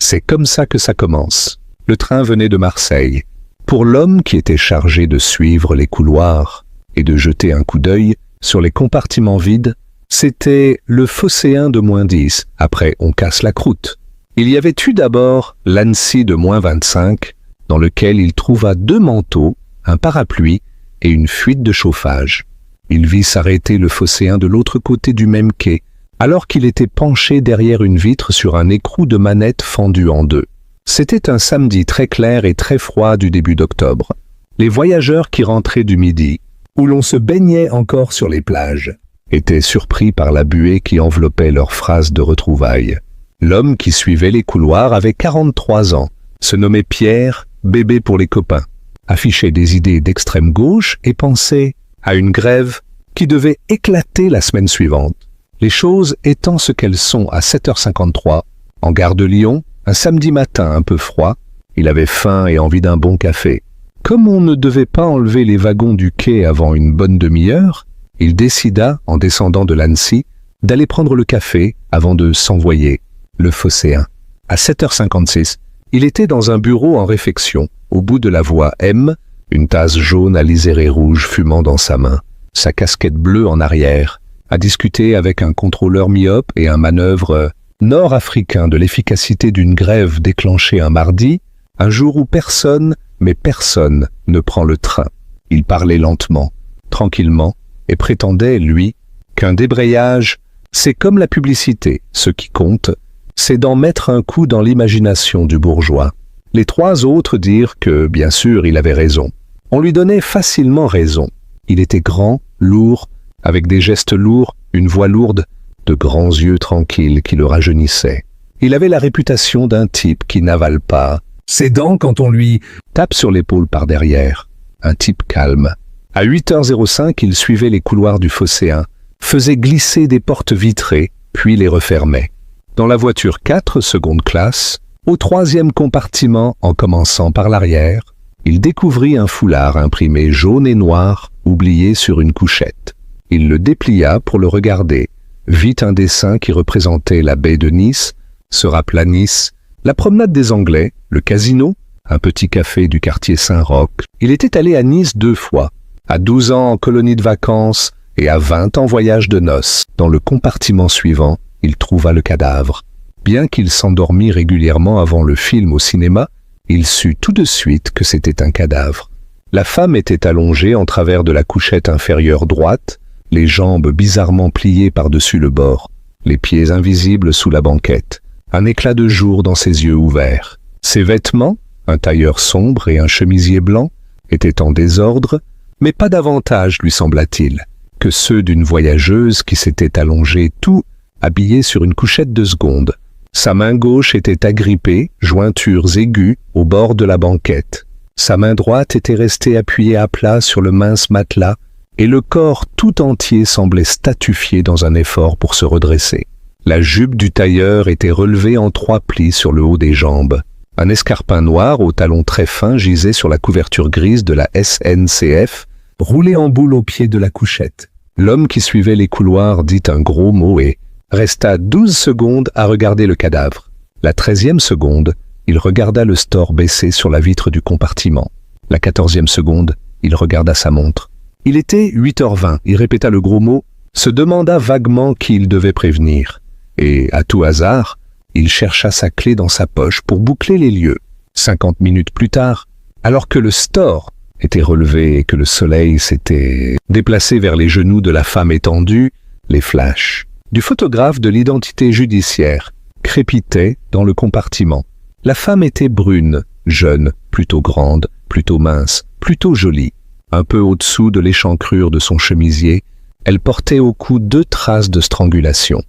C'est comme ça que ça commence. Le train venait de Marseille. Pour l'homme qui était chargé de suivre les couloirs et de jeter un coup d'œil sur les compartiments vides, c'était le phocéen de -10, après on casse la croûte. Il y avait eu d'abord l'Annecy de -25, dans lequel il trouva 2 manteaux, un parapluie et une fuite de chauffage. Il vit s'arrêter le phocéen de l'autre côté du même quai, alors qu'il était penché derrière une vitre sur un écrou de manette fendu en 2. C'était un samedi très clair et très froid du début d'octobre. Les voyageurs qui rentraient du Midi, où l'on se baignait encore sur les plages, étaient surpris par la buée qui enveloppait leurs phrases de retrouvailles. L'homme qui suivait les couloirs avait 43 ans, se nommait Pierre, bébé pour les copains, affichait des idées d'extrême gauche et pensait à une grève qui devait éclater la semaine suivante. Les choses étant ce qu'elles sont à 7h53, en gare de Lyon, un samedi matin un peu froid, il avait faim et envie d'un bon café. Comme on ne devait pas enlever les wagons du quai avant une bonne demi-heure, il décida, en descendant de l'Annecy, d'aller prendre le café avant de s'envoyer, le phocéen. À 7h56, il était dans un bureau en réfection, au bout de la voie M, une tasse jaune à liséré rouge fumant dans sa main, sa casquette bleue en arrière, à discuter avec un contrôleur myope et un manœuvre nord-africain de l'efficacité d'une grève déclenchée un mardi, un jour où personne, mais personne, ne prend le train. Il parlait lentement, tranquillement, et prétendait, lui, qu'un débrayage, c'est comme la publicité, ce qui compte, c'est d'en mettre un coup dans l'imagination du bourgeois. Les 3 autres dirent que, bien sûr, il avait raison. On lui donnait facilement raison. Il était grand, lourd, avec des gestes lourds, une voix lourde, de grands yeux tranquilles qui le rajeunissaient. Il avait la réputation d'un type qui n'avale pas ses dents quand on lui tape sur l'épaule par derrière. Un type calme. À 8h05, il suivait les couloirs du phocéen, faisait glisser des portes vitrées, puis les refermait. Dans la voiture 4 seconde classe, au 3e compartiment en commençant par l'arrière, il découvrit un foulard imprimé jaune et noir, oublié sur une couchette. Il le déplia pour le regarder, vit un dessin qui représentait la baie de Nice, se rappela Nice, la promenade des Anglais, le casino, un petit café du quartier Saint-Roch. Il était allé à Nice 2 fois, à 12 ans en colonie de vacances et à 20 en voyage de noces. Dans le compartiment suivant, il trouva le cadavre. Bien qu'il s'endormît régulièrement avant le film au cinéma, il sut tout de suite que c'était un cadavre. La femme était allongée en travers de la couchette inférieure droite, les jambes bizarrement pliées par-dessus le bord, les pieds invisibles sous la banquette, un éclat de jour dans ses yeux ouverts. Ses vêtements, un tailleur sombre et un chemisier blanc, étaient en désordre, mais pas davantage, lui sembla-t-il, que ceux d'une voyageuse qui s'était allongée tout habillée sur une couchette de seconde. Sa main gauche était agrippée, jointures aiguës, au bord de la banquette. Sa main droite était restée appuyée à plat sur le mince matelas, et le corps tout entier semblait statufier dans un effort pour se redresser. La jupe du tailleur était relevée en 3 plis sur le haut des jambes. Un escarpin noir aux talons très fins gisait sur la couverture grise de la SNCF, roulé en boule au pied de la couchette. L'homme qui suivait les couloirs dit un gros mot et resta 12 secondes à regarder le cadavre. La 13e seconde, il regarda le store baissé sur la vitre du compartiment. La 14e seconde, il regarda sa montre. Il était 8h20, il répéta le gros mot, se demanda vaguement qui il devait prévenir. Et, à tout hasard, il chercha sa clé dans sa poche pour boucler les lieux. 50 minutes plus tard, alors que le store était relevé et que le soleil s'était déplacé vers les genoux de la femme étendue, les flashs du photographe de l'identité judiciaire crépitaient dans le compartiment. La femme était brune, jeune, plutôt grande, plutôt mince, plutôt jolie. Un peu au-dessous de l'échancrure de son chemisier, elle portait au cou 2 traces de strangulation.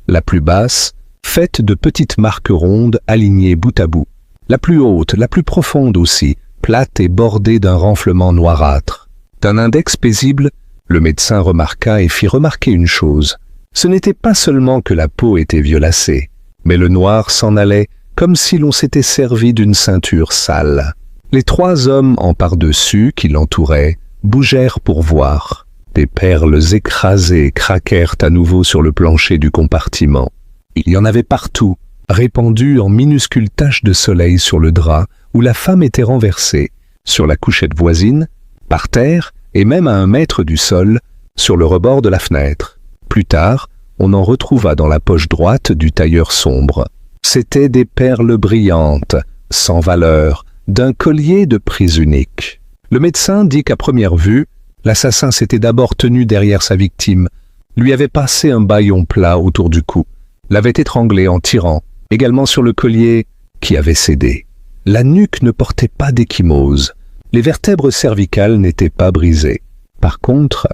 La plus basse, faite de petites marques rondes alignées bout à bout. La plus haute, la plus profonde aussi, plate et bordée d'un renflement noirâtre. D'un index paisible, le médecin remarqua et fit remarquer une chose. Ce n'était pas seulement que la peau était violacée, mais le noir s'en allait comme si l'on s'était servi d'une ceinture sale. Les 3 hommes en par-dessus qui l'entouraient bougèrent pour voir. Des perles écrasées craquèrent à nouveau sur le plancher du compartiment. Il y en avait partout, répandues en minuscules taches de soleil sur le drap où la femme était renversée, sur la couchette voisine, par terre et même à 1 mètre du sol, sur le rebord de la fenêtre. Plus tard, on en retrouva dans la poche droite du tailleur sombre. C'étaient des perles brillantes, sans valeur, d'un collier de prise unique. Le médecin dit qu'à première vue, l'assassin s'était d'abord tenu derrière sa victime, lui avait passé un bâillon plat autour du cou, l'avait étranglé en tirant, également sur le collier qui avait cédé. La nuque ne portait pas d'ecchymose, les vertèbres cervicales n'étaient pas brisées. Par contre,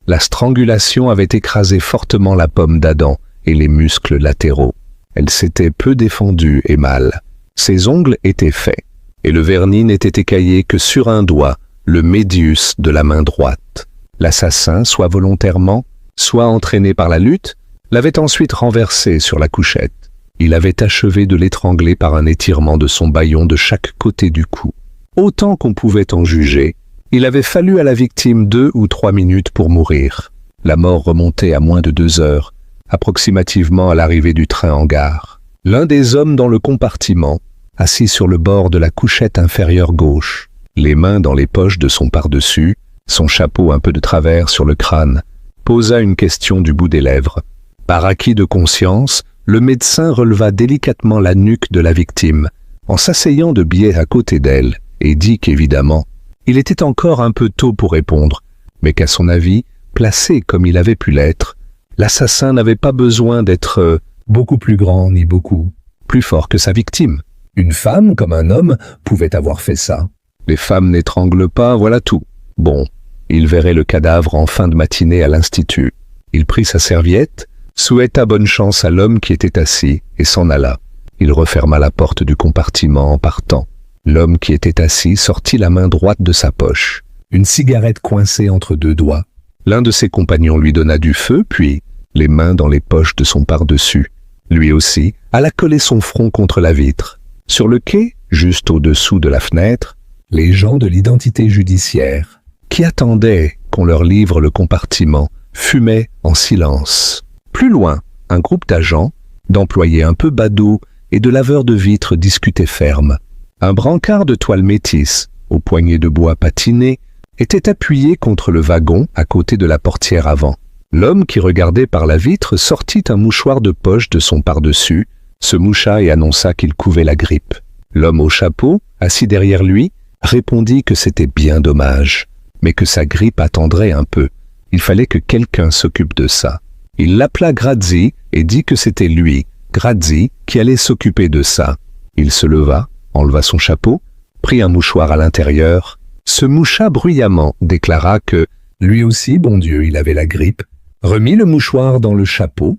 la strangulation avait écrasé fortement la pomme d'Adam et les muscles latéraux. Elle s'était peu défendue et mal. Ses ongles étaient faits, et le vernis n'était écaillé que sur un doigt, le médius de la main droite. L'assassin, soit volontairement, soit entraîné par la lutte, l'avait ensuite renversé sur la couchette. Il avait achevé de l'étrangler par un étirement de son bâillon de chaque côté du cou. Autant qu'on pouvait en juger, il avait fallu à la victime 2 ou 3 minutes pour mourir. La mort remontait à moins de 2 heures, approximativement à l'arrivée du train en gare. L'un des hommes dans le compartiment, assis sur le bord de la couchette inférieure gauche, les mains dans les poches de son pardessus, son chapeau un peu de travers sur le crâne, posa une question du bout des lèvres. Par acquis de conscience, le médecin releva délicatement la nuque de la victime, en s'asseyant de biais à côté d'elle, et dit qu'évidemment, il était encore un peu tôt pour répondre, mais qu'à son avis, placé comme il avait pu l'être, l'assassin n'avait pas besoin d'être beaucoup plus grand ni beaucoup plus fort que sa victime. Une femme, comme un homme, pouvait avoir fait ça. Les femmes n'étranglent pas, voilà tout. Bon, il verrait le cadavre en fin de matinée à l'institut. Il prit sa serviette, souhaita bonne chance à l'homme qui était assis et s'en alla. Il referma la porte du compartiment en partant. L'homme qui était assis sortit la main droite de sa poche, une cigarette coincée entre 2 doigts. L'un de ses compagnons lui donna du feu, puis, les mains dans les poches de son pardessus, lui aussi alla coller son front contre la vitre. Sur le quai, juste au-dessous de la fenêtre, les gens de l'identité judiciaire, qui attendaient qu'on leur livre le compartiment, fumaient en silence. Plus loin, un groupe d'agents, d'employés un peu badauds et de laveurs de vitres discutaient ferme. Un brancard de toile métisse, aux poignées de bois patinées, était appuyé contre le wagon à côté de la portière avant. L'homme qui regardait par la vitre sortit un mouchoir de poche de son pardessus, se moucha et annonça qu'il couvait la grippe. L'homme au chapeau, assis derrière lui, répondit que c'était bien dommage, mais que sa grippe attendrait un peu. Il fallait que quelqu'un s'occupe de ça. Il l'appela Grazzi et dit que c'était lui, Grazzi, qui allait s'occuper de ça. Il se leva, enleva son chapeau, prit un mouchoir à l'intérieur, se moucha bruyamment, déclara que, lui aussi, bon Dieu, il avait la grippe, remit le mouchoir dans le chapeau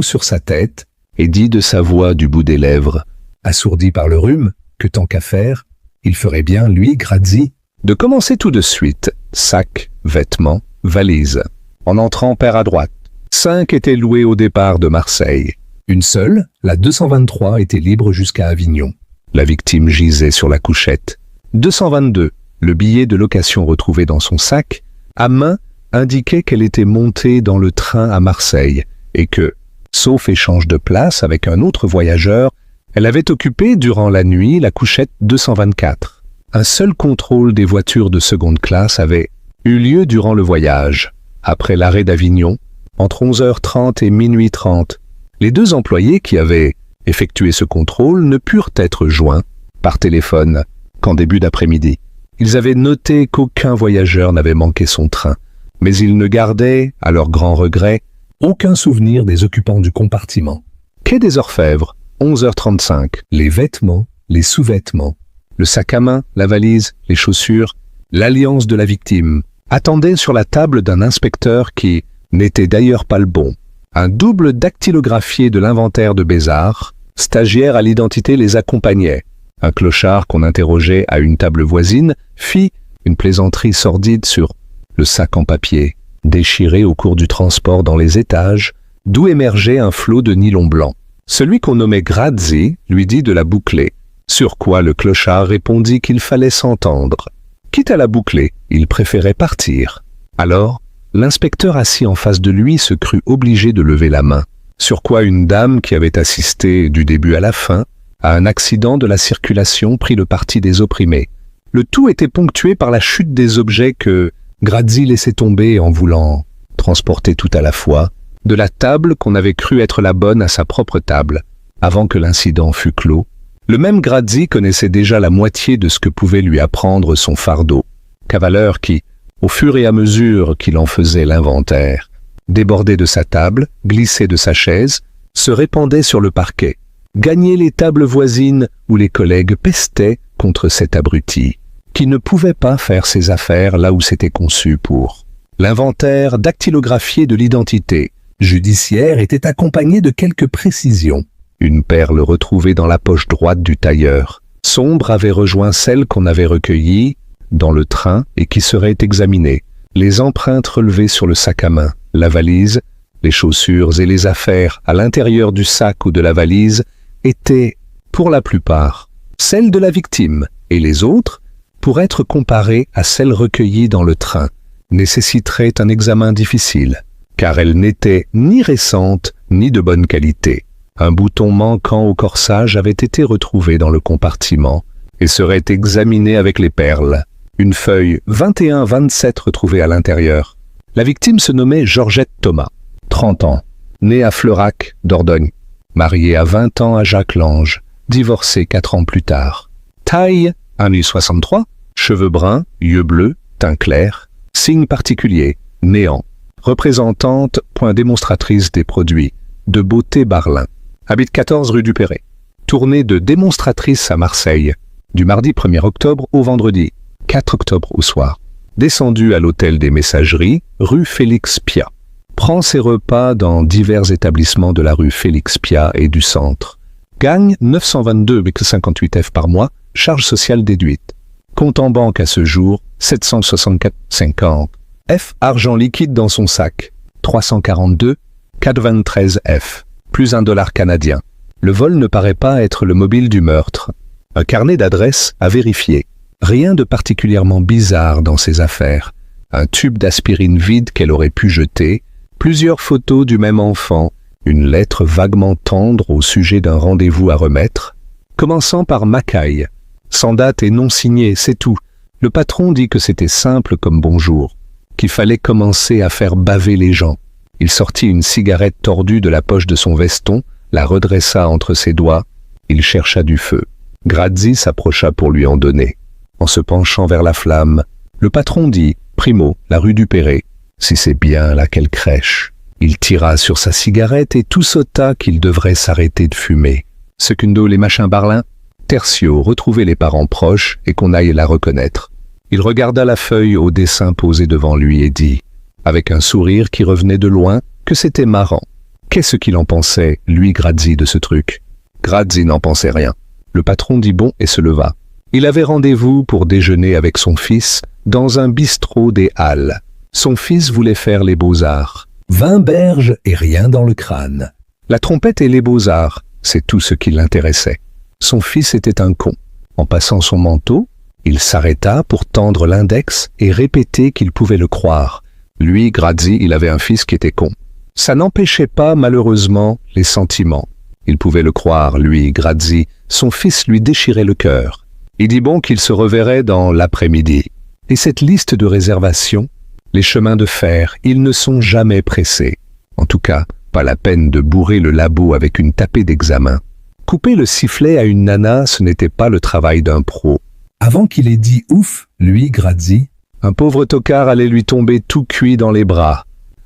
sur sa tête, et dit de sa voix du bout des lèvres, assourdi par le rhume, que tant qu'à faire, il ferait bien, lui, Grazzi, de commencer tout de suite, sac, vêtements, valise. En entrant paire à droite, 5 étaient loués au départ de Marseille. Une seule, la 223, était libre jusqu'à Avignon. La victime gisait sur la couchette. 222, le billet de location retrouvé dans son sac, à main, indiquait qu'elle était montée dans le train à Marseille et que, sauf échange de place avec un autre voyageur, elle avait occupé durant la nuit la couchette 224. Un seul contrôle des voitures de seconde classe avait eu lieu durant le voyage. Après l'arrêt d'Avignon, entre 11h30 et minuit 30, les 2 employés qui avaient effectué ce contrôle ne purent être joints par téléphone qu'en début d'après-midi. Ils avaient noté qu'aucun voyageur n'avait manqué son train, mais ils ne gardaient, à leur grand regret, aucun souvenir des occupants du compartiment. Quai des Orfèvres, 11h35. Les vêtements, les sous-vêtements, le sac à main, la valise, les chaussures, l'alliance de la victime, attendaient sur la table d'un inspecteur qui n'était d'ailleurs pas le bon. Un double dactylographié de l'inventaire de Bézard, stagiaire à l'identité, les accompagnait. Un clochard qu'on interrogeait à une table voisine fit une plaisanterie sordide sur le sac en papier, déchiré au cours du transport dans les étages, d'où émergeait un flot de nylon blanc. Celui qu'on nommait Grazzi lui dit de la boucler, sur quoi le clochard répondit qu'il fallait s'entendre. Quitte à la boucler, il préférait partir. Alors, l'inspecteur assis en face de lui se crut obligé de lever la main. sur quoi une dame qui avait assisté du début à la fin à un accident de la circulation prit le parti des opprimés. Le tout était ponctué par la chute des objets que Grazzi laissait tomber en voulant transporter tout à la fois, de la table qu'on avait cru être la bonne à sa propre table, avant que l'incident fût clos. Le même Grazzi connaissait déjà la moitié de ce que pouvait lui apprendre son fardeau, cavaleur qui, au fur et à mesure qu'il en faisait l'inventaire, débordait de sa table, glissait de sa chaise, se répandait sur le parquet, gagnait les tables voisines où les collègues pestaient contre cet abruti, qui ne pouvait pas faire ses affaires là où c'était conçu pour. L'inventaire dactylographié de l'identité judiciaire était accompagné de quelques précisions. Une perle retrouvée dans la poche droite du tailleur, sombre, avait rejoint celle qu'on avait recueillie dans le train et qui serait examinée. Les empreintes relevées sur le sac à main, la valise, les chaussures et les affaires à l'intérieur du sac ou de la valise étaient, pour la plupart, celles de la victime, et les autres, pour être comparées à celles recueillies dans le train, nécessiteraient un examen difficile, car elles n'étaient ni récentes ni de bonne qualité. Un bouton manquant au corsage avait été retrouvé dans le compartiment et serait examiné avec les perles. Une feuille 21-27 retrouvée à l'intérieur. La victime se nommait Georgette Thomas, 30 ans, née à Fleurac, Dordogne, mariée à 20 ans à Jacques Lange, divorcée 4 ans plus tard. Taille 1,63 m, cheveux bruns, yeux bleus, teint clair, signe particulier, néant. Représentante, point démonstratrice des produits, de beauté Barlin. Habite 14 rue du Perret. Tournée de démonstratrice à Marseille, du mardi 1er octobre au vendredi 4 octobre au soir. Descendue à l'hôtel des Messageries, rue Félix Piat. Prend ses repas dans divers établissements de la rue Félix Piat et du centre. Gagne 922,58 F par mois, charges sociales déduites. Compte en banque à ce jour, 764,50 F. Argent liquide dans son sac, 342,93 F. Plus $1 canadien. Le vol ne paraît pas être le mobile du meurtre. Un carnet d'adresses à vérifier. Rien de particulièrement bizarre dans ses affaires. Un tube d'aspirine vide qu'elle aurait pu jeter, plusieurs photos du même enfant, une lettre vaguement tendre au sujet d'un rendez-vous à remettre, commençant par Macaille. Sans date et non signé, c'est tout. Le patron dit que c'était simple comme bonjour, qu'il fallait commencer à faire baver les gens. Il sortit une cigarette tordue de la poche de son veston, la redressa entre ses doigts. Il chercha du feu. Grazzi s'approcha pour lui en donner. En se penchant vers la flamme, le patron dit « Primo, la rue du Perret, si c'est bien là qu'elle crèche ». Il tira sur sa cigarette et tout sauta qu'il devrait s'arrêter de fumer. Secundo les machins Barlin. Tertio, retrouver les parents proches et qu'on aille la reconnaître. Il regarda la feuille au dessin posé devant lui et dit, avec un sourire qui revenait de loin, que c'était marrant. Qu'est-ce qu'il en pensait, lui Grazzi, de ce truc? Grazzi n'en pensait rien. Le patron dit bon et se leva. Il avait rendez-vous pour déjeuner avec son fils dans un bistrot des Halles. Son fils voulait faire les beaux-arts. 20 berges et rien dans le crâne. La trompette et les beaux-arts, c'est tout ce qui l'intéressait. Son fils était un con. En passant son manteau, il s'arrêta pour tendre l'index et répéter qu'il pouvait le croire. Lui, Grazzi, il avait un fils qui était con. Ça n'empêchait pas, malheureusement, les sentiments. Il pouvait le croire, lui, Grazzi. Son fils lui déchirait le cœur. Il dit bon qu'il se reverrait dans l'après-midi. Et cette liste de réservations, les chemins de fer, ils ne sont jamais pressés. En tout cas, pas la peine de bourrer le labo avec une tapée d'examen. Couper le sifflet à une nana, ce n'était pas le travail d'un pro. Avant qu'il ait dit ouf, lui, Grazzi, un pauvre tocard allait lui tomber tout cuit dans les bras.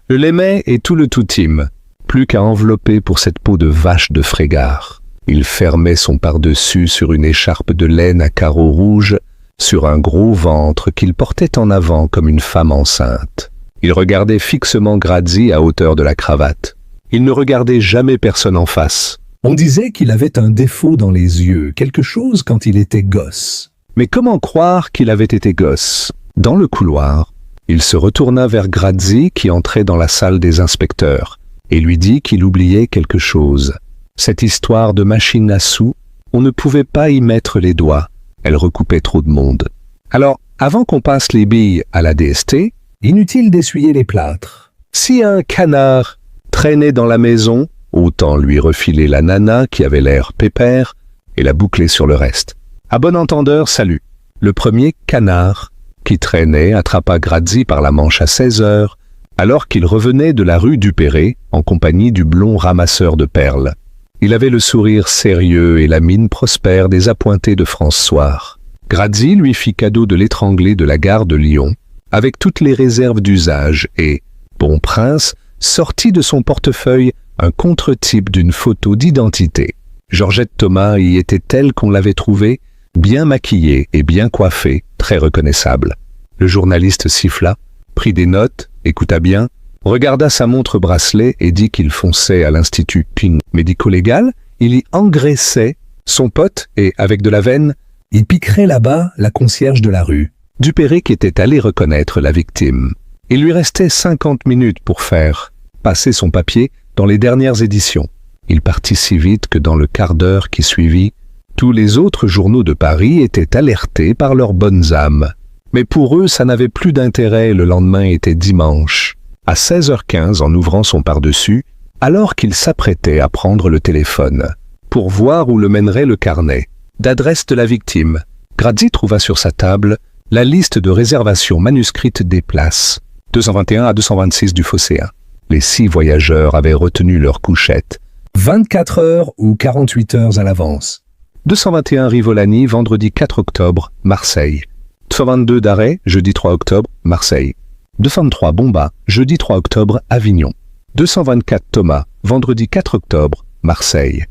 Le l'aimait et tout le toutime, plus qu'à envelopper pour cette peau de vache de Frégard. Il fermait son par-dessus sur une écharpe de laine à carreaux rouges, sur un gros ventre qu'il portait en avant comme une femme enceinte. Il regardait fixement Grazzi à hauteur de la cravate. Il ne regardait jamais personne en face. On disait qu'il avait un défaut dans les yeux, quelque chose quand il était gosse. Mais comment croire qu'il avait été gosse? Dans le couloir, il se retourna vers Grazzi qui entrait dans la salle des inspecteurs et lui dit qu'il oubliait quelque chose. Cette histoire de machine à sous, on ne pouvait pas y mettre les doigts, elle recoupait trop de monde. Alors, avant qu'on passe les billes à la DST, inutile d'essuyer les plâtres. Si un canard traînait dans la maison, autant lui refiler la nana qui avait l'air pépère et la boucler sur le reste. À bon entendeur, salut. Le premier canard qui traînait attrapa Grazzi par la manche à 16 heures, alors qu'il revenait de la rue Dupéré en compagnie du blond ramasseur de perles. Il avait le sourire sérieux et la mine prospère des appointés de François. Grazzi lui fit cadeau de l'étrangler de la gare de Lyon, avec toutes les réserves d'usage et, bon prince, sortit de son portefeuille un contre-type d'une photo d'identité. Georgette Thomas y était telle qu'on l'avait trouvée, bien maquillée et bien coiffée, très reconnaissable. Le journaliste siffla, prit des notes, écouta bien, regarda sa montre bracelet et dit qu'il fonçait à l'Institut Ping médico-légal, il y engraissait son pote et, avec de la veine, il piquerait là-bas la concierge de la rue, Dupéré qui était allé reconnaître la victime. Il lui restait 50 minutes pour faire passer son papier dans les dernières éditions. Il partit si vite que dans le quart d'heure qui suivit, tous les autres journaux de Paris étaient alertés par leurs bonnes âmes. Mais pour eux, ça n'avait plus d'intérêt, le lendemain était dimanche. À 16h15, en ouvrant son pardessus, alors qu'il s'apprêtait à prendre le téléphone, pour voir où le mènerait le carnet d'adresse de la victime, Grazzi trouva sur sa table la liste de réservation manuscrite des places, 221 à 226 du Phocéen. Les 6 voyageurs avaient retenu leur couchette, 24 heures ou 48 heures à l'avance. 221 Rivolani, vendredi 4 octobre, Marseille. 222 d'arrêt, jeudi 3 octobre, Marseille. 223 Bomba, jeudi 3 octobre, Avignon. 224 Thomas, vendredi 4 octobre, Marseille.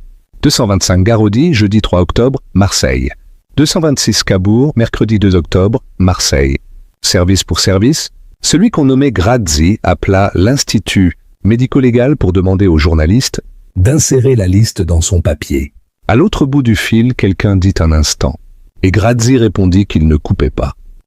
225 Garaudy, jeudi 3 octobre, Marseille. 226 Cabourg, mercredi 2 octobre, Marseille. Service pour service, celui qu'on nommait Grazzi appela l'Institut médico-légal pour demander aux journalistes d'insérer la liste dans son papier. À l'autre bout du fil, quelqu'un dit un instant, et Grazzi répondit qu'il ne coupait pas.